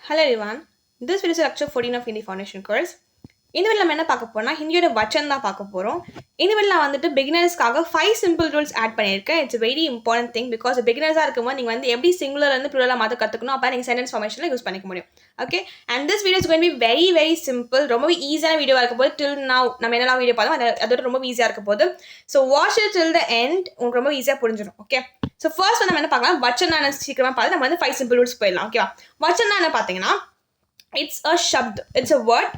Hello everyone, this video is lecture 14 of Hindi Foundation course. இந்த வீடியோல நம்ம என்ன பார்க்க போறோம்னா ஹிந்தியோட வச்சன் தான் பார்க்க போறோம். இந்த வீடியோல நான் வந்துட்டு பிகினர்ஸ்க்காக 5 சிம்பிள் ரூல்ஸ் ஆட் பண்ணியிருக்கேன். It's very important thing because பிகினர்ஸாக இருக்கும்போது நீங்கள் வந்து எப்படி சிங்குலர் இருந்து ப்ளூரலாக மாற்ற கற்றுக்கணும் அப்போ நீங்கள் சென்டென்ஸ் ஃபார்மேஷனில் யூஸ் பண்ணிக்க முடியும். Okay, and this video is going be very simple. ரொம்ப ஈஸியான வீடியோவாக இருக்க போது டில் நவ் நம்ம என்னெல்லாம் வீடியோ பார்த்தோம் அதோட ரொம்ப ஈஸியாக இருக்க போது. So watch it till the end, உங்களுக்கு ரொம்ப ஈஸியாக புரிஞ்சிடும். ஓகே, ஸோ ஃபர்ஸ்ட் வந்து நம்ம என்ன பார்க்கலாம், வச்சன் சீக்கிரமாக பார்த்து நம்ம வந்து 5 சிம்பிள் ரூல்ஸ் போயிடலாம். ஓகேவா, வச்சன் என்ன பார்த்தீங்கன்னா it's a shabd, it's a word.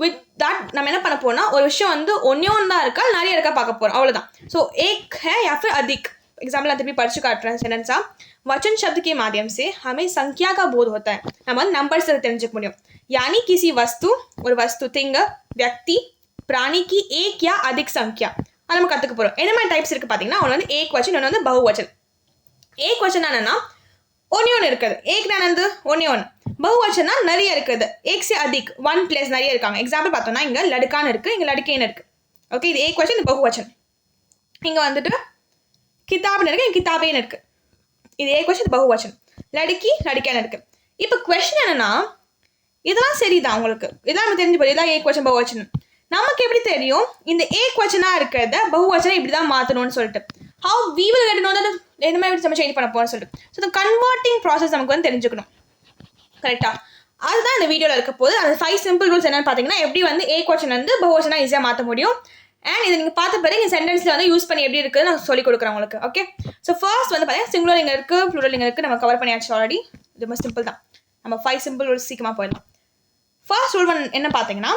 With that நம்ம என்ன பண்ண போறோம்னா ஒரு விஷயம் வந்து ஒன்னே ஒன்று தான் இருக்கா நிறைய இருக்கா பார்க்க போறோம், அவ்வளோதான். ஸோ एक है या फिर अधिक. एग्जाम्पल நான் திருப்பி படிச்சு காட்டுறேன் சென்டென்ஸா. वचन शब्द के माध्यम से हमें संख्या का बोध होता है. நம்ம வந்து நம்பர்ஸ் தெரிஞ்சுக்க முடியும். यानी किसी वस्तु ஒரு वस्तु थिंग व्यक्ति प्राणी की एक या अधिक संख्या அது நம்ம கற்றுக்க போகிறோம். என்ன மாதிரி டைப்ஸ் இருக்குது பார்த்தீங்கன்னா ஒன்று வந்து एक वचन, ஒன்று வந்து बहुवचन. एक वचन என்னன்னா ஒன்று இருக்குது, ஏக்னா வந்து ஒன்று. बहुवचना நிறைய இருக்குது, एक से अधिक, 1 प्लस நிறைய இருக்காங்க. எக்ஸாம்பிள் பார்த்தோம்னா இங்கே லடுக்கான்னு இருக்குது, இங்கே லடுக்கேன்னு இருக்குது. ஓகே, இது एक वचन, இது बहुवचन. இங்கே வந்துட்டு கிதாப்னு இருக்குது, இங்கே கிதாபேன்னு இருக்குது. இது एक वचन, बहुवचन. லடுக்கி லடுக்கேன்னு இருக்குது. இப்போ கொஸ்டின் என்னன்னா இதெல்லாம் சரிதான் உங்களுக்கு, இதெல்லாம் நம்ம தெரிஞ்சு போய் இதெல்லாம் एक वचन बहुवचन. நமக்கு எப்படி தெரியும் இந்த एक वचना இருக்கிறத बहुवचना இப்படி தான் மாற்றணும்னு சொல்லிட்டு? how we will get to know that என்ன மாதிரி நம்ம சேஞ்ச் பண்ண போகிறோம்னு சொல்லிட்டு. ஸோ இந்த கன்வெர்ட்டிங் ப்ராசஸ் நமக்கு வந்து தெரிஞ்சுக்கணும். கரெக்டா, அதுதான் இந்த வீடியோவில் இருக்க போது. அந்த 5 சிம்பிள் ரூல்ஸ் என்னன்னு பார்த்தீங்கன்னா எப்படி வந்து एक वचन வந்து बहुवचना ஈஸியாக மாற்ற முடியும். அண்ட் இதை நீங்கள் பார்த்த பிறகு சென்டென்ஸில் வந்து யூஸ் பண்ணி எப்படி இருக்குன்னு நான் சொல்லிக் கொடுக்குறேன் உங்களுக்கு. ஓகே, ஸோ ஃபர்ஸ்ட் வந்து பார்த்தீங்கன்னா சிங்குலர் இங்கே இருக்குது, ப்ளூரல் இங்கே இருக்குது, நம்ம கவர் பண்ணியாச்சு ஆல்ரெடி. இது ரொம்ப சிம்பிள் தான். நம்ம 5 சிம்பிள் ரூல்ஸ் சீக்கிரமாக போயிடலாம். ஃபர்ஸ்ட் ரூல் என்ன பார்த்தீங்கன்னா,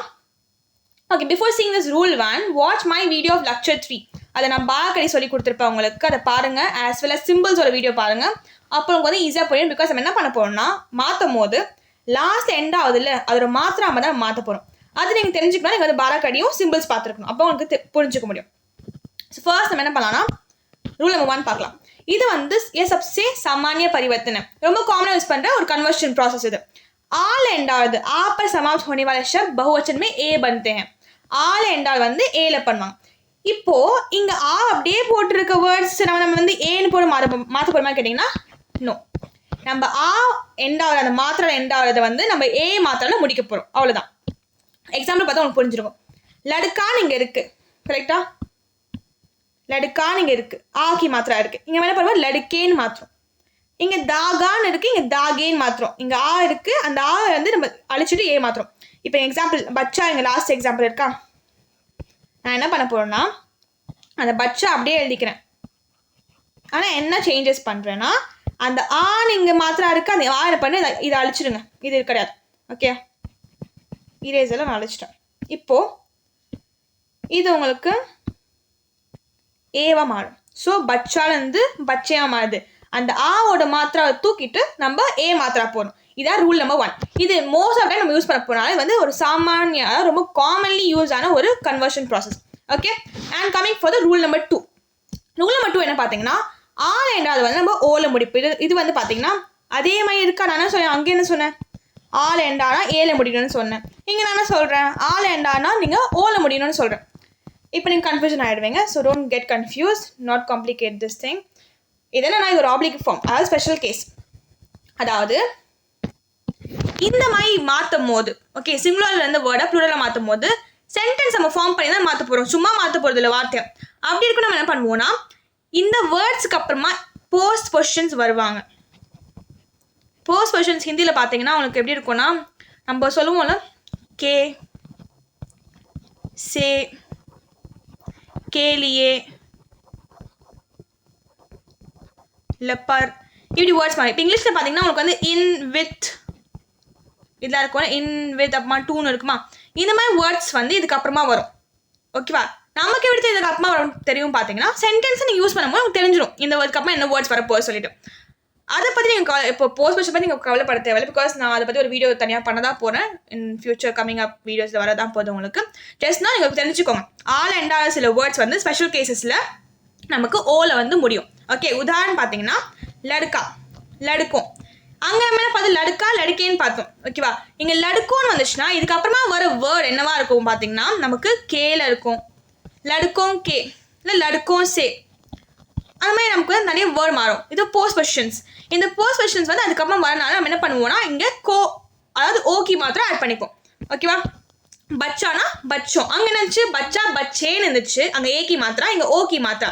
okay, before seeing this rule 1 watch my video of lecture 3. அதை நான் பாக்கடி சொல்லி கொடுத்துருப்பேன் உங்களுக்கு, அதை பாருங்கள். ஆஸ் வெல் அஸ் சிம்பிள்ஸோட வீடியோ பாருங்கள், அப்போ உங்களுக்கு வந்து ஈஸியாக போயிடும். பிகாஸ் நம்ம என்ன பண்ண போகிறோம்னா மாற்றும் போது லாஸ்ட் எண்ட் ஆகுது இல்லை, அதோட மாத்திராம தான் மாற்ற போகிறோம். அது நீங்கள் தெரிஞ்சுக்கணும். நீங்கள் வந்து பாராக்கடியும் சிம்பிள்ஸ் பார்த்துருக்கணும், அப்போ உங்களுக்கு புரிஞ்சுக்க முடியும். ஸோ ஃபர்ஸ்ட் நம்ம என்ன பண்ணலாம்னா ரூல் நம்பர் 1 பார்க்கலாம். இது வந்து சப்சே சாமானிய பரிவர்த்தனை, ரொம்ப காமனாக யூஸ் பண்ணுற ஒரு கன்வர்ஷன் ப்ராசஸ் இது. ஆல் எண்டாவது ஆ पर समाप्त होने वाले शब्द बहुवचन में ए बनते हैं. ஆல் எண்டாவது வந்து ஏல பண்ணுவாங்க. இப்போ இங்க ஆ அப்படியே போட்டிருக்க வேர்ட்ஸ் நம்ம வந்து ஏன்னு போட்டு மாற்ற போறோமா கேட்டிங்கன்னா நோ. நம்ம ஆ எண்டாவது அந்த மாத்திரை எண்டாவது வந்து நம்ம ஏ மாத்திரால முடிக்க போறோம், அவ்வளவுதான். எக்ஸாம்பிள் பார்த்தா உங்களுக்கு புரிஞ்சிருக்கும். லடுக்கான்னு இங்க இருக்கு, கரெக்டா? லடுக்கான்னு இங்க இருக்கு, ஆக்கி மாத்திரா இருக்கு. இங்க என்ன பண்ணுவோம், லடுக்கேன்னு மாத்திரம். இங்க தாகான்னு இருக்கு, இங்க தாகேன்னு மாத்திரம். இங்க ஆ இருக்கு, அந்த ஆ வந்து நம்ம அழிச்சிட்டு ஏ மாத்திரம். இப்போ எக்ஸாம்பிள் பச்சா, இங்க லாஸ்ட் எக்ஸாம்பிள் இருக்கா, நான் என்ன பண்ண போறேன்னா அந்த பச்சா அப்படியே எழுதிக்கிறேன். ஆனால் என்ன சேஞ்சஸ் பண்ணுறேன்னா அந்த ஆன் இங்கே மாத்திரா இருக்குது, அந்த ஆ பண்ணி இதை அழிச்சிடுங்க, இது கிடையாது. ஓகே, இரேசெல்லாம் நான் அழிச்சிட்டேன். இப்போது இது உங்களுக்கு ஏவா மாறும். ஸோ பச்சாலேருந்து பச்சையாக மாறுது. அந்த ஆவோட மாத்திரா தூக்கிட்டு நம்ம ஏ மாத்திரா போகணும். இதான் ரூல் நம்பர் 1. இது மோஸ்ட் ஆஃப் டைம் நம்ம யூஸ் பண்ண போனாலும் இது வந்து ஒரு சாமானிய ரொம்ப காமன்லி யூஸ் ஆன ஒரு conversion process. Okay, and coming for the rule number 2. Rule number 2 என்ன பார்த்தீங்கன்னா ஆல் எண்டாவது வந்து நம்ம ஓல முடிப்பு. இது வந்து பார்த்தீங்கன்னா அதே மாதிரி இருக்கா. நான் என்ன சொன்னேன், அங்கே என்ன சொன்னேன், ஆல் எண்டானா ஏல முடிக்கணும்னு சொன்னேன். இங்கே நான் என்ன சொல்கிறேன், ஆல் எண்டானா நீங்கள் ஓல முடியணும்னு சொல்கிறேன். இப்போ நீங்கள் கன்ஃபியூஷன் ஆகிடுவீங்க. So don't get confuse, not complicate this thing. இதெல்லாம் இது ஒரு ஆப்ளிக் ஃபார்ம், அதாவது ஸ்பெஷல் கேஸ். அதாவது இந்த மாதிரி மாற்றும் போது, ஓகே, சிங்குலர்லேருந்து வேர்டை ப்ளூரலாக மாற்றும் போது சென்டென்ஸ் நம்ம ஃபார்ம் பண்ணி தான் மாற்ற போகிறோம், சும்மா மாற்ற போகிறது இல்லை வார்த்தை. அப்படி இருக்கும் நம்ம என்ன பண்ணுவோம்னா இந்த வேர்ட்ஸுக்கு அப்புறமா போஸ்ட் பொசிஷன்ஸ் வருவாங்க. போஸ்ட் பொசிஷன்ஸ் ஹிந்தியில் பார்த்தீங்கன்னா உங்களுக்கு எப்படி இருக்கும்னா நம்ம சொல்லுவோம்ல கே சே கேலியே லெப்பர் இப்படி வேர்ட்ஸ் மாதிரி. இப்போ இங்கிலீஷில் பார்த்தீங்கன்னா உங்களுக்கு வந்து இன் வித் இதெல்லாம் இருக்கும், இன் வித் அப்புறமா டூன்னு இருக்குமா, இந்த மாதிரி வேர்ட்ஸ் வந்து இதுக்கப்புறமா வரும். ஓகேவா, நமக்கு எப்படி இதுக்கு அப்புறமா வரும் தெரியும் பார்த்தீங்கன்னா சென்டென்ஸை நீங்கள் யூஸ் பண்ணும்போது உங்களுக்கு தெரிஞ்சிடும் இந்த வேர்டுக்கு என்ன வேர்ட்ஸ் வரப்போ சொல்லிட்டு. அதை பற்றி நீங்கள் இப்போ போஸ்ட் பொசிஷன் பற்றி நீங்கள் கவலைப்பட தேவையில்லை. பிகாஸ் நான் அதை பற்றி ஒரு வீடியோ தனியாக பண்ண தான் போகிறேன். இன் ஃபியூச்சர் கம்மிங் அப் வீடியோஸில் வரதான் போதும் உங்களுக்கு. ஜஸ்ட்னா நீங்கள் தெரிஞ்சுக்கோங்க ஆல் எண்டாவது சில வேர்ட்ஸ் வந்து ஸ்பெஷல் கேசஸில் நமக்கு ஓல வந்து முடியும். ஓகே, உதாரணம் பார்த்தீங்கன்னா லடுக்கா லடுக்கும், அங்கே நம்ம என்ன பார்த்து லடுக்கா லடுக்கேன்னு பார்த்தோம். ஓகேவா, இங்கே லடுக்கோன்னு வந்துச்சுன்னா இதுக்கப்புறமா வர வேர்டு என்னவா இருக்கும் பார்த்தீங்கன்னா நமக்கு கேல இருக்கும், லடுக்கும் கே இல்லை லடுக்கும் சே, அந்த மாதிரி நமக்கு வந்து நிறைய வேர்டு மாறும். இது போஸ்ட் பொசிஷன்ஸ். இந்த போஸ்ட் பொசிஷன்ஸ் வந்து அதுக்கப்புறம் வரனால நம்ம என்ன பண்ணுவோம்னா இங்கே கோ அதாவது ஓகி மாத்திரம் ஆட் பண்ணிப்போம். ஓகேவா? பச்சானா பச்சோம். அங்கே என்னச்சு பச்சா பச்சேன்னு இருந்துச்சு, அங்கே ஏகி மாத்திரா, இங்கே ஓகி மாத்திரா.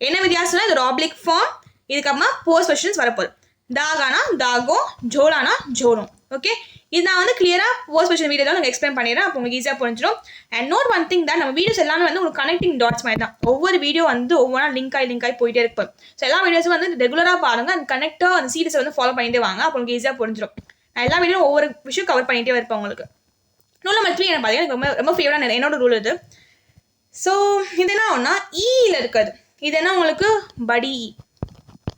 என்ன வித்தியாசம்னா இது ஒரு ஆப்ளிக் ஃபார்ம். இதுக்கப்புறமா போஸ்ட் கொஸ்டின்ஸ் வரப்போகுது. தாகானா தாகோ, ஜோலானா ஜோலும். ஓகே, இது நான் வந்து கிளியராக போஸ்ட் கொஸ்டின் வீடியோ தான் உங்களுக்கு எக்ஸ்பிளைன் பண்ணிடுறேன். அப்போ உங்களுக்கு ஈஸியாக புரிஞ்சிடும். அண்ட் நோட் ஒன் திங் தான், நம்ம வீடியோஸ் எல்லாமே வந்து உங்களுக்கு கனெக்டிங் டாட்ஸ் மாதிரி தான். ஒவ்வொரு வீடியோ வந்து ஒவ்வொன்றா லிங்க் ஆகி போயிட்டே இருப்போம். ஸோ எல்லா வீடியோஸும் வந்து ரெகுலராக பாருங்கள், அந்த கனெக்டாக அந்த சீரிஸை வந்து ஃபாலோ பண்ணிட்டே வாங்க. அப்போ உங்களுக்கு ஈஸியாக புரிஞ்சிடும். நான் எல்லா வீடியோ ஒவ்வொரு விஷயம் கவர் பண்ணிகிட்டே இருப்பேன் உங்களுக்கு. ரூல் நம்பர் 3 என்ன பார்த்தீங்கன்னா எனக்கு ரொம்ப ரொம்ப ஃபேவரட் என்னோட ரூல் இது. ஸோ இது என்ன ஒன்றா ஈயில் இருக்காது. இது என்ன உங்களுக்கு படி.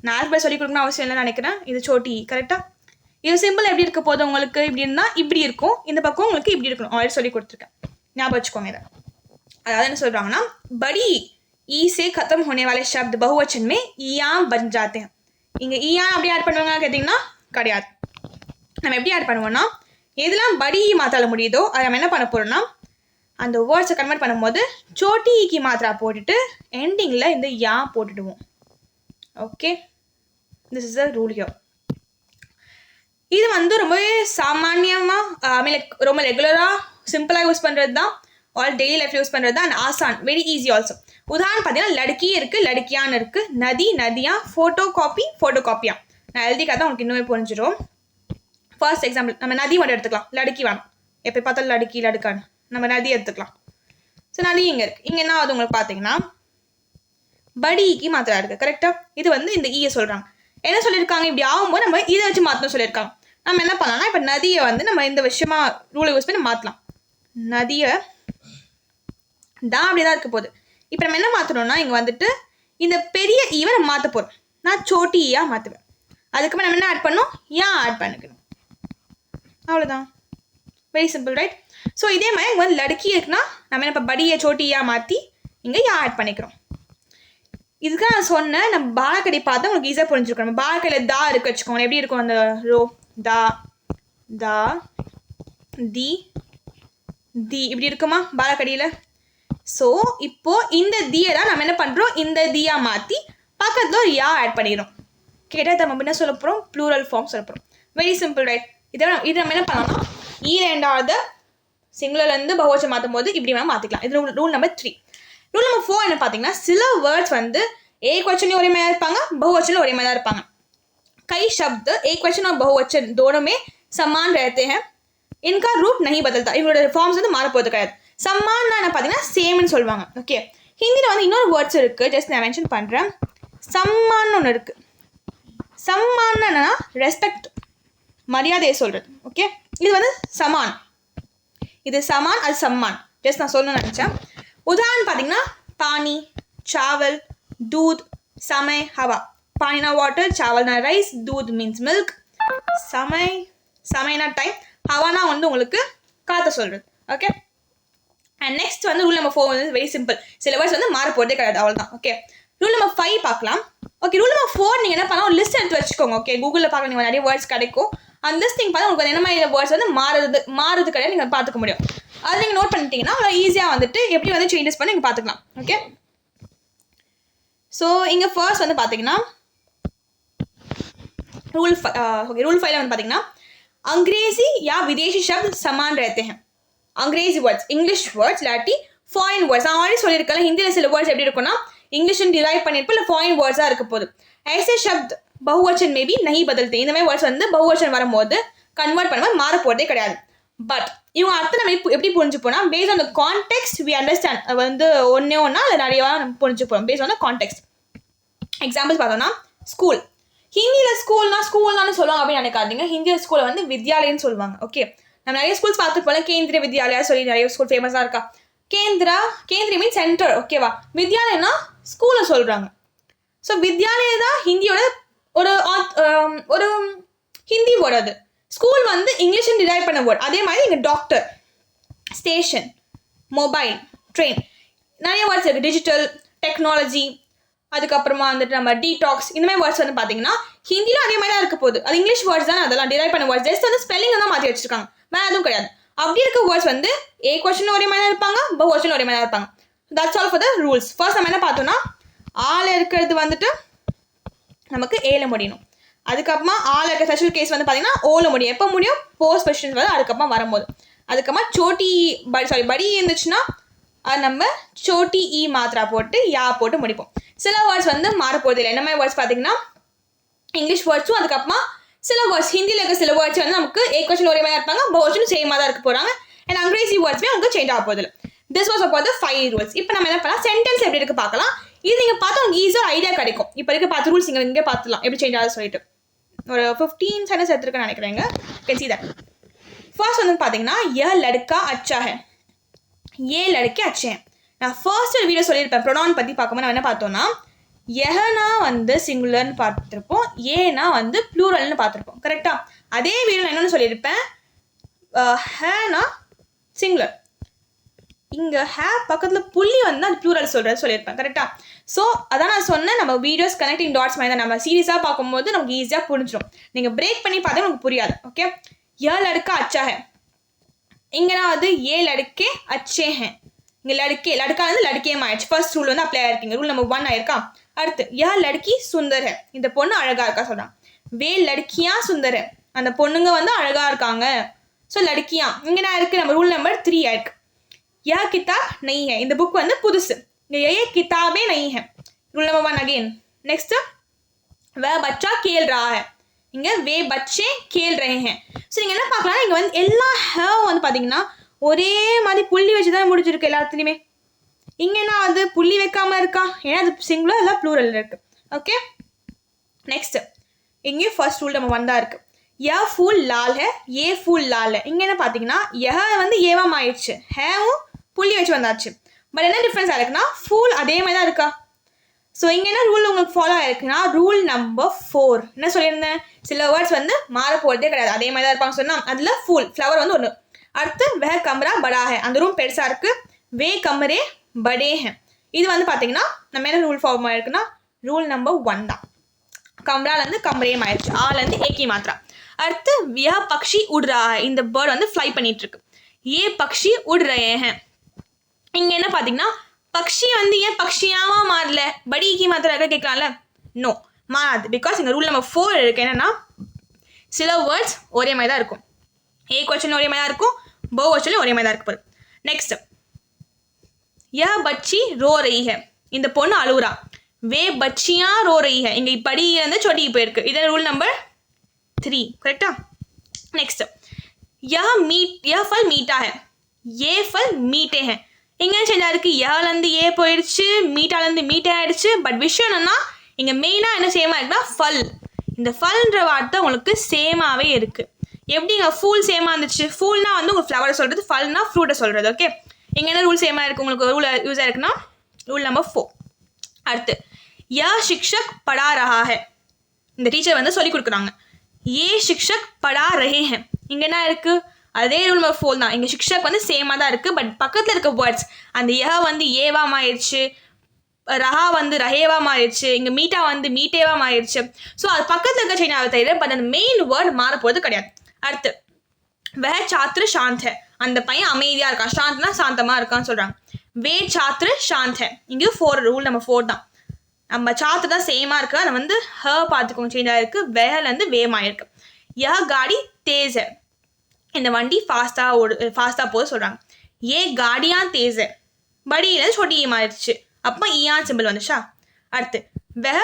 நான் ஆல்பர் சொல்லிக் கொடுக்கணும் அவசியம் இல்லைன்னு நினைக்கிறேன். இது சோட்டி கரெக்டாக. இது சிம்பிள் எப்படி இருக்க போதும் உங்களுக்கு, இப்படி இருந்தால் இப்படி இருக்கும், இந்த பக்கம் உங்களுக்கு இப்படி இருக்கணும். ஆல்ரெடி சொல்லி கொடுத்துருக்கேன், ஞாபகம் வச்சுக்கோங்க இதை. அதாவது என்ன சொல்கிறாங்கன்னா படி ஈ சே खत्म होने वाले शब्द बहुवचन में ईया बन जाते हैं. இங்கே ஈயா அப்படி ஆட் பண்ணுவாங்க கேட்டிங்கன்னா கிடையாது. நம்ம எப்படி ஆட் பண்ணுவோம்னா எதெல்லாம் படி மாத்திரால முடியுதோ அதை நம்ம என்ன பண்ண போகிறோம்னா அந்த வேர்ட்ஸை கன்வெர்ட் பண்ணும்போது சோட்டி ஈக்கி மாத்திரா போட்டுட்டு எண்டிங்கில் இந்த யா போட்டுடுவோம். Okay, this is a rule here. இது வந்து ரொம்பவே சாமானியமாக ரொம்ப ரெகுலராக சிம்பிளாக யூஸ் பண்ணுறது தான், ஆல் டெய்லி லைஃப் யூஸ் பண்ணுறது தான். அண்ட் ஆசான், வெரி ஈஸி ஆல்சோ. உதாரணம் பார்த்தீங்கன்னா லடுக்கி இருக்குது, லடுக்கியான்னு இருக்குது, நதி நதியா, ஃபோட்டோ காப்பியா. நான் எழுதிக்காதான் உங்களுக்கு இன்னுமே புரிஞ்சிடும். ஃபர்ஸ்ட் எக்ஸாம்பிள் நம்ம நதி மட்டும் எடுத்துக்கலாம், லடுக்கி வேணும். எப்போ பார்த்தாலும் லடுக்கி லடுக்கான்னு நம்ம நதி எடுத்துக்கலாம். ஸோ நதி இங்கே இருக்குது. இங்கே என்ன ஆகுது உங்களுக்கு பார்த்தீங்கன்னா படிக்கு மாத்திரா இருக்குது கரெக்டாக. இது வந்து இந்த ஈயை சொல்கிறாங்க. என்ன சொல்லியிருக்காங்க, இப்படி ஆகும்போது நம்ம இதை வச்சு மாற்றணும் சொல்லியிருக்காங்க. நம்ம என்ன பண்ணலாம்னா இப்போ நதியை வந்து நம்ம இந்த விஷயமா ரூலை யூஸ் பண்ணி மாற்றலாம். நதியை தான் அப்படி தான் இருக்க போகுது. இப்போ நம்ம என்ன மாற்றணும்னா இங்கே வந்துட்டு இந்த பெரிய ஈவை நம்ம மாற்ற போகிறோம். நான் சோட்டி ஈயா மாற்றுவேன். அதுக்கப்புறம் நம்ம என்ன ஆட் பண்ணணும், யா ஆட் பண்ணிக்கணும். அவ்வளோதான், வெரி சிம்பிள் ரைட். ஸோ இதே மாதிரி இங்கே வந்து லடுக்கி இருக்குன்னா நம்ம என்ன இப்போ படியை சோட்டியாக மாற்றி இங்கே யா ஆட் பண்ணிக்கிறோம். இதுக்காக நான் சொன்னேன், நம்ம பாலக்கடி பார்த்தா உங்களுக்கு ஈஸியாக புரிஞ்சுருக்கோம். நம்ம பாலக்கடியில் தா இருக்கு வச்சுக்கோங்க, எப்படி இருக்கும் அந்த ரோ, தா தா தி தி இப்படி இருக்குமா பாலக்கடியில். ஸோ இப்போது இந்த தியை தான் நம்ம என்ன பண்ணுறோம், இந்த தியா மாற்றி பக்கத்தில் ஒரு யா ஆட் பண்ணிடுறோம். கேட்டால் நம்ம என்ன சொல்ல போகிறோம், ப்ளூரல் ஃபார்ம் சொல்ல போகிறோம். Very simple right. இது நம்ம என்ன பண்ணலாம்னா ஈ ரெண்டாவது சிங்குலர்லேருந்து பகுவச்சம் மாற்றும் போது இப்படி வேணால் மாற்றிக்கலாம். இது ரூல் நம்பர் 3. ரூல் நம்பர் 4 என்ன பார்த்தீங்கன்னா சில வேர்ட்ஸ் வந்து एक वचन ஒரே மாதிரி இருப்பாங்க, बहुवचन ஒரே மாதிரி இருப்பாங்க. कई शब्द एक वचन और बहुवचन दोनों में समान रहते हैं, इनका रूप नहीं बदलता. இவங்களோட ஃபார்ம்ஸ் வந்து மாற போகிறது கிடையாது. சம்மான்னா என்ன பார்த்தீங்கன்னா சேம்னு சொல்லுவாங்க. ஓகே, ஹிந்தியில் வந்து இன்னொரு வேர்ட்ஸ் இருக்குது, ஜஸ்ட் நான் மென்ஷன் பண்ணுறேன். சம்மான்னு ஒன்று இருக்குது. சம்மான்னு என்னன்னா ரெஸ்பெக்ட், மரியாதையை சொல்கிறது. ஓகே, இது வந்து சமான், இது சமான், அது சம்மான். ஜஸ்ட் நான் சொல்லணும்னு நினச்சேன். உதாரணம் பார்த்தீங்கன்னா பானி, சாவல், दूध, समय, हवा. पानी ना वाटर, चावल ना राइस, दूध मीन्स मिल्क, समय ना टाइम, हवा ना வந்து உங்களுக்கு காற்ற சொல்கிறது. ஓகே, அண்ட் நெக்ஸ்ட் வந்து ரூல் நம்பர் 4 வந்து வெரி சிம்பிள். சில வேர்ட்ஸ் வந்து மாற போகிறதே கிடையாது, அவ்வளோதான். ஓகே, ரூல் நம்பர் 5 பார்க்கலாம். ஓகே, ரூல் நம்பர் 4 நீங்கள் என்ன பண்ணலாம், ஒரு லிஸ்ட் எடுத்து வச்சுக்கோங்க. ஓகே, கூகுளில் பார்க்க நீங்கள் நிறைய வேர்ட்ஸ் கிடைக்கும். அந்த லிஸ்ட் நீங்கள் பார்த்தா உங்களுக்கு என்ன மாதிரி வேர்ட்ஸ் வந்து மாறுறது கிடையாது, நீங்கள் பார்த்துக்க முடியும். அது நீங்கள் நோட் பண்ணிட்டீங்கன்னா அவ்வளோ ஈஸியாக வந்துட்டு எப்படி வந்து சேஞ்சஸ் பண்ணி நீங்கள் பார்த்துக்கலாம். ஓகே, ஸோ இங்கே ஃபர்ஸ்ட் வந்து பார்த்தீங்கன்னா रूल 5 வந்து பார்த்தீங்கன்னா अंग्रेजी या विदेशी शब्द समान रहते हैं. अंग्रेजी वर्ड्स इंग्लिश वर्ड्स இல்லாட்டி ஃபாரின் வேர்ட்ஸ். நான் ஆல்ரெடி சொல்லியிருக்கேன், ஹிந்தியில் சில வேர்ட்ஸ் எப்படி இருக்குன்னா இங்கிலீஷ் டிரைவ் பண்ணியிருப்போம், இல்லை ஃபாரின் வேர்ட்ஸாக இருக்க போகுது. ऐसे शब्द बहुवचन में भी नहीं बदलते. இந்த மாதிரி வேர்ட்ஸ் வந்து बहुवचन வரும்போது கன்வெர்ட் பண்ணும்போது மாற போகிறதே கிடையாது. பட் இவங்க அர்த்தம் நம்ம எப்படி புரிஞ்சுப்போனா based on the context we understand. அது வந்து ஒன்றே ஒன்றா இல்லை நிறையவா நம்ம புரிஞ்சுப்போம் based on the context. Examples பார்த்தோம்னா ஸ்கூல், ஹிந்தியில் ஸ்கூல்னாலும் சொல்லுவாங்க அப்படின்னு நினைக்காதீங்க. ஹிந்தியில் ஸ்கூலை வந்து வித்யாலயன்னு சொல்லுவாங்க. ஓகே, நம்ம நிறைய ஸ்கூல்ஸ் பார்த்துட்டு போல, கேந்திரிய வித்யாலயா சொல்லி நிறைய ஸ்கூல் ஃபேமஸாக இருக்கா. கேந்திரி மீன் சென்டர். ஓகேவா, வித்யாலயனா ஸ்கூலை சொல்கிறாங்க. ஸோ வித்யாலயா தான் ஹிந்தியோட ஒரு ஹிந்தி வேர்டு. அது ஸ்கூல் வந்து இங்கிலீஷ் டிரைவ் பண்ண வேர்டு. அதே மாதிரி இங்கே டாக்டர், ஸ்டேஷன், மொபைல், ட்ரெயின், நிறைய வேர்ட்ஸ் இருக்குது. டிஜிட்டல், டெக்னாலஜி, அதுக்கப்புறமா வந்துட்டு நம்ம டீடாக்ஸ், இந்த மாதிரி வேர்ட்ஸ் வந்து பார்த்தீங்கன்னா ஹிந்தியில் அதே மாதிரி தான் இருக்க போகுது. அது இங்கிலீஷ் வேர்ட்ஸ் தான், அதெல்லாம் டிரைவ் பண்ண வேர்ட்ஸ். ஜஸ்ட் வந்து ஸ்பெல்லிங் தான் மாற்றி வச்சிருக்காங்க, வேறு எதுவும் கிடையாது. அப்படி இருக்க வேர்ட்ஸ் வந்து ஏக் வச்சன் ஒரே மாதிரி தான் இருப்பாங்க, பஹுவச்சன் ஒரே மாதிரி தான் இருப்பாங்க. That's all for the rules. First நம்ம என்ன பார்த்தோம்னா ஆள் இருக்கிறது வந்துட்டு நமக்கு ஏல முடியணும். அதுக்கப்புறமா ஆல இருக்க ஸ்பெஷல் கேஸ் வந்து பார்த்தீங்கன்னா ஓல முடியும். எப்போ முடியும்? போஸ்ட் பொசிஷன் வந்து அதுக்கப்புறமா வரும்போது. அதுக்கப்புறமா சோட்டி படி இருந்துச்சுன்னா அது நம்ம சோட்டி ஈ மாத்திரா போட்டு யா போட்டு முடிப்போம். சில வேர்ட்ஸ் வந்து மாறப்போகுது இல்லை. என்ன மாதிரி வேர்ட்ஸ் பார்த்தீங்கன்னா இங்கிலீஷ் வேர்ட்ஸும் அதுக்கப்புறமா சில வேர்ட்ஸ் ஹிந்தியில் இருக்க சில வேர்ட்ஸ் வந்து நமக்கு ஏக்வச்சன் ஒரே மாதிரி இருப்பாங்க, பஹுவச்சனும் சேமாக தான் இருக்க போகிறாங்க. அண்ட் அங்கிரேசி வேர்ட்ஸ்மே உங்களுக்கு சேஞ்ச் ஆக போகுது. This was about the 5 rules. இப்போ நம்ம என்ன பண்ணலாம், சென்டென்ஸ் எப்படி இருக்கு பார்க்கலாம். இது நீங்கள் பார்த்தா உங்களுக்கு ஈஸியாக ஐடியா கிடைக்கும். இப்போ இருக்க 10 ரூல்ஸ் நீங்கள் இங்கே பார்த்துலாம் எப்படி சேஞ்ச் ஆகுது சொல்லிட்டு. ஒரு 15 சென்டென்ஸ் எடுத்துருக்கேன்னு நினைக்கிறேங்க. Can see that. ஃபர்ஸ்ட் வந்து பார்த்தீங்கன்னா ய லடுக்கா அச்சா ஹே, ஏ லடுக்கே அச்சே. நான் ஃபர்ஸ்ட் வீடியோ சொல்லியிருப்பேன் ப்ரொனவுன் பற்றி பார்க்கும்போது நம்ம என்ன பார்த்தோம்னா யஹனா வந்து சிங்குலர்னு பார்த்துருப்போம், ஏனா வந்து ப்ளூரல்னு பார்த்துருப்போம். கரெக்டாக அதே வீடியோ நான் என்னென்னு சொல்லியிருப்பேன், ஹேனா சிங்குலர், இங்கே ஹே பக்கத்தில் புள்ளி வந்து அது ப்ளூரல் சொல்லியிருப்பேன். கரெக்டாக. ஸோ அதான் நான் சொன்னேன், நம்ம வீடியோஸ் கனெக்டிங் டாட்ஸ் மாதிரி தான். நம்ம சீரியஸாக பார்க்கும்போது நமக்கு ஈஸியாக புரிஞ்சிடும். நீங்கள் பிரேக் பண்ணி பார்த்தா நமக்கு புரியாது. ஓகே, ய லடுக்கா அச்சா ஹே, இங்கேனா வந்து ஏ லடுக்கே அச்சே ஹே. இங்கே லடுக்கா வந்து லடுக்கேம் ஆயிடுச்சு. ஃபர்ஸ்ட் ரூல் வந்து அப்ளை ஆயிருக்கீங்க. ரூல் நம்பர் 1 ஆயிருக்கா. அடுத்து ய லடுக்கி சுந்தர் ஹே, இந்த பொண்ணு அழகா இருக்கா சொல்றாங்க. வே லடுக்கியா சுந்தர் ஹே, அந்த பொண்ணுங்க வந்து அழகா இருக்காங்க. ஸோ லடுக்கியா இங்கே நான் இருக்கு. நம்ம ரூல் நம்பர் 3 ஆயிருக்கு. ய கிதாப் நஹி ஹே, இந்த புக் வந்து புதுசு. இங்கே ஏ கிதாபே நஹி ஹே. Rule number 1 again. நெக்ஸ்ட் வ பச்சா கேல் ரஹா ஹே, இங்கே வே பச்சே கேல் ரஹே ஹே. ஸோ நீங்கள் என்ன பார்க்கலாம், இங்கே வந்து எல்லா ஹே வந்து பார்த்தீங்கன்னா ஒரே மாதிரி புள்ளி வச்சு தான் முடிஞ்சிருக்கு எல்லாத்துலேயுமே. இங்கன்னா அது புள்ளி வைக்காம இருக்கா, ஏன்னா அது சிங்குலர் இல்லை ப்ளூரல் இருக்கு. ஓகே, நெக்ஸ்ட் இங்கேயும் ஃபர்ஸ்ட் ரூல் நம்ம 1 தான் இருக்கு. ய ஃபூல் லால் ஹே, ஏ ஃபூல் லால் ஹே. இங்கே என்ன பார்த்தீங்கன்னா யஹ வந்து ஏவாம் ஆயிடுச்சு, ஹேவும் புள்ளி வச்சு வந்தாச்சு. பட் என்ன டிஃப்ரென்ஸ் ஆயிருக்குன்னா ஃபூல் அதே மாதிரி தான் இருக்கா. ஸோ இங்கே என்ன ரூல் உங்களுக்கு ஃபாலோ ஆயிருக்குன்னா ரூல் நம்பர் 4 என்ன சொல்லியிருந்தேன், சில வேர்ட்ஸ் வந்து மாற போகிறதே கிடையாது, அதே மாதிரி தான் இருப்பாங்க சொன்னால். அதில் ஃபூல் ஃப்ளவர் வந்து ஒன்று. அடுத்து வஹ கம்ரா படா ஹே, அந்த ரூம் பெருசாக இருக்குது. வே கமரே படே ஹே, இது வந்து பார்த்தீங்கன்னா நம்ம என்ன ரூல் ஃபார்ம் ஆயிருக்குன்னா ரூல் நம்பர் 1 தான். கம்ராலேருந்து கம்ரேம் ஆயிடுச்சு, ஆலேருந்து ஏக்கி மாத்திரா. அடுத்து யஹ பக்ஷி உட் ரஹா ஹே, இந்த பேர்ட் வந்து ஃப்ளை பண்ணிட்டு இருக்கு. ஏ பக்ஷி உட் ரஹே ஹே. இங்கே என்ன பார்த்தீங்கன்னா பக்ஷி வந்து ஏன் பக்ஷியாவா மாறல, படி மாத்திரா இருக்க கேட்கலாம்ல. நோ, மாறாது. பிகாஸ் இங்கே ரூல் நம்பர் 4 இருக்கு. என்னன்னா சில வேர்ட்ஸ் ஒரே மாதிரி தான் இருக்கும். ஏ கொஸ்டின் ஒரே மாதிரி தான் இருக்கும், பஹுவச்சனும் ஒரே மாதிரி தான் இருக்கு. நெக்ஸ்ட் யஹ பச்சி ரோ ரஹி ஹே, இந்த பொண்ணு அழுவுறா. வே பச்சியா ரோ ரஹி ஹே, இங்கே படி வந்து சொட்டிக்கு போயிருக்கு. இது ரூல் நம்பர் 3. கரெக்டா. நெக்ஸ்ட் யஹ ஃபல் மீட்டா ஹே, ஏ ஃபல் மீட்டே ஹே. இங்கே சேஞ்ச் ஆயிருக்கு, யஹலேருந்து ஏ போயிடுச்சு, மீட்டாலேருந்து மீட்டே ஆயிடுச்சு. பட் விஷயம் என்னன்னா இங்கே மெயினாக என்ன சேமாக இருக்குன்னா ஃபல். இந்த ஃபல்ன்ற வார்த்தை உங்களுக்கு சேமாகவே இருக்குது. எப்படி இங்கே ஃபூல் சேமாக இருந்துச்சு, ஃபூல்னா வந்து உங்கள் ஃப்ளவரை சொல்கிறது, ஃபல்னா ஃப்ரூட்டை சொல்கிறது. ஓகே, இங்கே என்ன ரூல் சேமாக இருக்குது உங்களுக்கு ரூல் யூஸ் ஆயிருக்குன்னா ரூல் நம்பர் 4. அடுத்து ய சிக்ஷக் படா ரஹா ஹே, இந்த டீச்சர் வந்து சொல்லி கொடுக்குறாங்க. ஏ சிக்ஷக் படா ரஹே ஹே, இங்கே என்ன இருக்குது, அதே ரூல் நம்பர் 4 தான். இங்கே சிக்ஷக் வந்து சேமாக தான் இருக்குது. பட் பக்கத்தில் இருக்க வேர்ட்ஸ் அந்த யஹ வந்து ஏவா மாறிடுச்சு, ரஹா வந்து ரஹேவா மாறிடுச்சு, இங்கே மீட்டா வந்து மீட்டேவா மாறிடுச்சு. ஸோ அது பக்கத்தில் இருக்க சேஞ்ச் ஆக தெரியுது, பட் அந்த மெயின் வேர்டு மாற போகிறது கிடையாது. அடுத்து வஹ சாத்ரு ஷாந்த் ஹே, அந்த பையன் அமைதியாக இருக்கான். ஷாந்த்னா சாந்தமாக இருக்கான்னு சொல்கிறாங்க. வே சாத்ரு ஷாந்த் ஹே, இங்கேயும் 4 ரூல் நம்பர் 4 தான். நம்ம சாத்து தான் சேமாக இருக்குது, அதை வந்து ஹ பார்த்துக்கோங்க சேஞ்ச் ஆகிருக்கு. வெஹலேருந்து வேமாயிருக்கு. யஹ காடி தேஸ் ஹே, இந்த வண்டி ஃபாஸ்ட்டாக போக சொல்கிறாங்க. ஏ காடியா தேஸ் ஹே, படியிலேருந்து சொட்டி மாறிடுச்சு, அப்போ ஈயான் சிம்பிள் வந்துச்சா. அடுத்து வஹ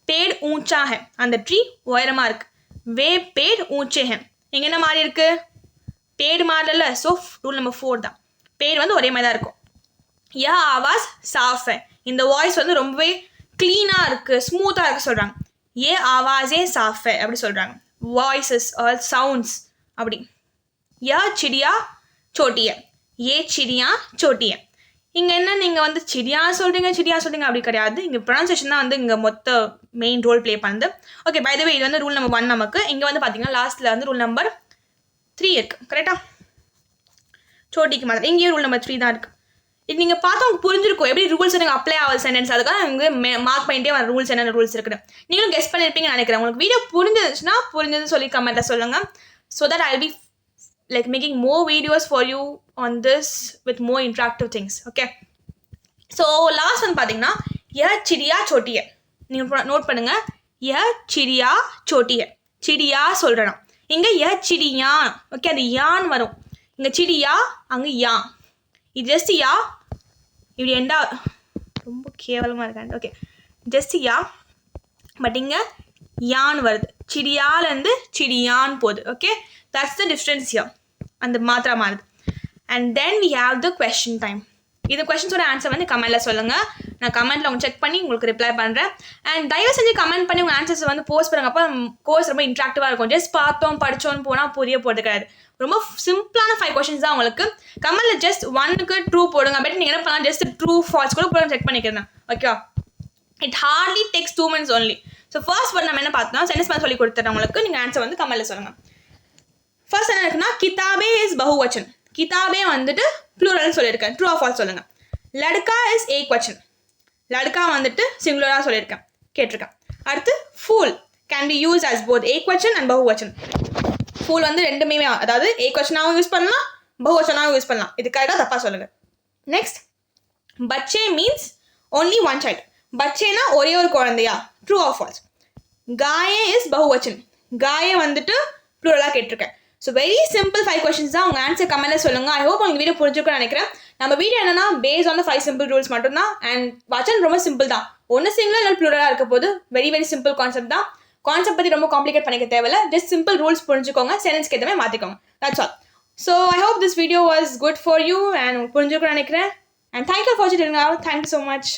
பேட் ஊஞ்சா ஹே, அந்த ட்ரீ உயரமாக இருக்குது. வே பேட் ஊஞ்சே ஹே, இங்கே என்ன மாறி இருக்கு, பேடு மாறல. ஸோ ரூல் நம்பர் 4 தான். பேடு வந்து ஒரே மாதிரி தான் இருக்கும். ய ஆவாஸ் சாஃப் ஹே, இந்த வாய்ஸ் வந்து ரொம்பவே க்ளீனாக இருக்குது, ஸ்மூத்தாக இருக்குது சொல்கிறாங்க. ஏ ஆவாஸே சாஃப் ஹே அப்படி சொல்கிறாங்க. வாய்ஸஸ் ஆர் சவுண்ட்ஸ் அப்படி. ய சிடியா சோட்டிய, ஏ சிடியா சோட்டிய. இங்கே என்ன நீங்கள் வந்து சிடியா சொல்கிறீங்க அப்படி கிடையாது. இங்கே ப்ரொனன்சியேஷன் தான் வந்து இங்கே மொத்த மெயின் ரோல் ப்ளே பண்ணுது. ஓகே, பை த வே இது வந்து ரூல் நம்பர் 1 நமக்கு. இங்கே வந்து பார்த்தீங்கன்னா லாஸ்ட்டில் வந்து ரூல் நம்பர் 3 இருக்குது. கரெக்டாக, சோட்டிக்கு மாதிரி இங்கேயும் ரூல் நம்பர் 3 தான் இருக்குது. இது நீங்கள் பார்த்தா உங்களுக்கு புரிஞ்சிருக்கும் எப்படி ரூல்ஸ் எனக்கு அப்ளை ஆகுது சென்டென்ஸ். அதுக்காக இங்கே மார்க் பண்ணிட்டே வர ரூல்ஸ் என்னென்ன ரூல்ஸ் இருக்குது. நீங்களும் கெஸ் பண்ணியிருப்பீங்கன்னு நினைக்கிறேன். உங்களுக்கு வீடியோ புரிஞ்சிருந்துச்சுன்னா புரிஞ்சதுன்னு சொல்லி கமெண்ட்டில் சொல்லுங்கள். So that I will be like making more videos for you on this with more interactive things. Okay, so last one பார்த்தீங்கன்னா ய சிடியா சோட்டிய. நீங்கள் நோட் பண்ணுங்க, ய சிடியா சோட்டிய. சிடியா சொல்கிறேன். இங்கே சிடியா, ஓகே, அது யான் வரும். இங்கே சிடியா, அங்கே யா. இது ஜஸ்ட் யா, இப்படி எண்டா ரொம்ப கேவலமாக இருக்காங்க. ஓகே, ஜஸ்ட் யா, பட் இங்கே யான் வருது. சிடியாலேருந்து சிடியான் போகுது. ஓகே, தட்ஸ் த டிஃப்ரென்ஸ் யா, அந்த மாத்திரா மாறுது. And then we have the question time. இந்த கொஸ்டின்ஸோட ஆன்சர் வந்து கமெண்ட்டில் சொல்லுங்கள். நான் கமெண்ட்டில் அவங்க செக் பண்ணி உங்களுக்கு ரிப்ளை பண்ணுறேன். அண்ட் தயவு செஞ்சு கமெண்ட் பண்ணி உங்கள் ஆன்சர்ஸ் வந்து போஸ்ட் பண்ணுங்க. அப்போ கோர்ஸ் ரொம்ப இன்ட்ராக்டிவாக இருக்கும். ஜஸ்ட் பார்த்தோம் படித்தோன்னு போனால் புரிய போகிறது கிடையாது. ரொம்ப சிம்பிளான 5 கொஸ்டின்ஸ் தான் உங்களுக்கு. கமெண்ட்டில் ஜஸ்ட் 1க்கு ட்ரூ போடுங்க. பட் நீங்கள் என்ன பண்ணலாம், ஜஸ்ட் ட்ரூ ஃபால்ஸ் கூட போட செக் பண்ணிக்கிறேன். Okay, it hardly takes 2 minutes only. So first word நம்ம என்ன பார்த்தோம், சென்டென்ஸ் பண்ண சொல்லி கொடுத்துறேன் உங்களுக்கு. நீங்கள் ஆன்சர் வந்து கமெண்ட்டில் சொல்லுங்கள். ஃபர்ஸ்ட் என்ன இருக்குன்னா, கிதாபே இஸ் பஹுவச்சன். கிதாபே வந்துட்டு ப்ளூரல்னு சொல்லியிருக்கேன். ட்ரூ ஆர் ஃபால்ஸ் சொல்லுங்கள். லடுக்கா இஸ் ஏக்வச்சன். லடுக்கா வந்துட்டு சிங்குலராக சொல்லியிருக்கேன், கேட்டிருக்கேன். அடுத்து ஃபூல் can be used as both ஏக்வச்சன் அண்ட் பஹுவச்சன். ஃபூல் வந்து ரெண்டுமே, அதாவது ஏக்வச்சனாகவும் யூஸ் பண்ணலாம், பஹுவச்சனாகவும் யூஸ் பண்ணலாம். இது கரெக்டாக தப்பாக சொல்லுங்கள். நெக்ஸ்ட், பச்சே மீன்ஸ் ஒன்லி ஒன் சைல்டு. பச்சேனா ஒரே ஒரு குழந்தையா, ட்ரூ ஆர் ஃபால்ஸ். காயே இஸ் பஹுவச்சன். காயே வந்துட்டு ப்ளூரலாக கேட்டிருக்கேன். ஸோ வெரி சிம்பிள் 5 கொஸ்டின்ஸ் தான். உங்கள் ஆன்சர் கமெண்ட்டில் சொல்லுங்கள். ஐ ஹோப் உங்களுக்கு வீடியோ புரிஞ்சுக்கணும்னு நினைக்கிறேன். நம்ம வீடியோ என்னன்னா பேஸ் ஆன் 5 சிம்பிள் ரூல்ஸ் மட்டும்தான். அண்ட் வச்சன் ரொம்ப சிம்பிள் தான். ஒன்று சிங்கிள் இல்லை ப்ளூரலாக இருக்க போது வெரி வெரி சிம்பிள் கான்செப்ட் தான். கான்செப்ட் பற்றி ரொம்ப காம்ப்ளிகேட் பண்ணிக்க தேவையில்ல. ஜஸ்ட் சிம்பிள் ரூல்ஸ் புரிஞ்சுக்கோங்க, சென்டென்ஸ்க்கு ஏற்ற மாதிரி மாற்றிக்கோங்க. That's all. So I hope this video was good for you and புரிஞ்சுக்கணும்னு நினைக்கிறேன். அண்ட் தேங்க்யூ ஃபார் வாட்சிங். Thank you so much.